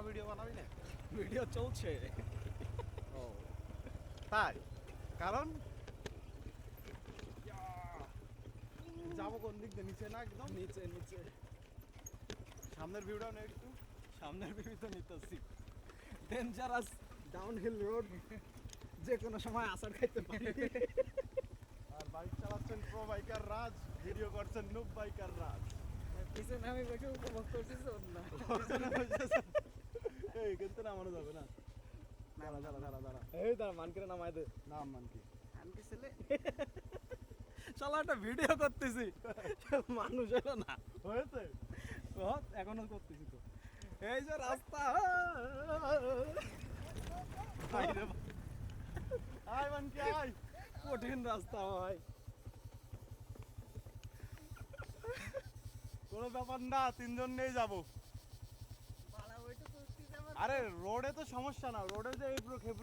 Video বানাবি না? Video চলছে। ও তাই, কারণ যাবো কোন দিক দিয়ে, নিচে না একদম নিচে নিচে সামনের ভিউটাও নেই একটু। সামনের ভিউ তো নিতেছি। ডেঞ্জারাস ডাউনহিল রোড, যে কোনো সময় আসার খাইতে পারি। আর বাইক চালাচ্ছেন প্রো বাইকার রাজ, ভিডিও করছেন নুব বাইকার রাজ। পিছনে আমি বসে উপভোগ করছি না। এই কিন্তু নামানো যাবে না। দাঁড়া দাঁড়া দাঁড়া দাঁড়া, এই দাঁড়া, মান করে নামাই দে। নাম মান কি? আনকি ছেলে শালা একটা ভিডিও করতেছি, মানুষ এলো না। হয়েছে? এখনো করতেছি তো। এই যে রাস্তা, আয় মান কি আয়। কঠিন রাস্তা ভাই। কোনো ব্যাপার না, তিনজন নিয়ে যাবো। আরে রোডে তো সমস্যা না, রোডে যে এই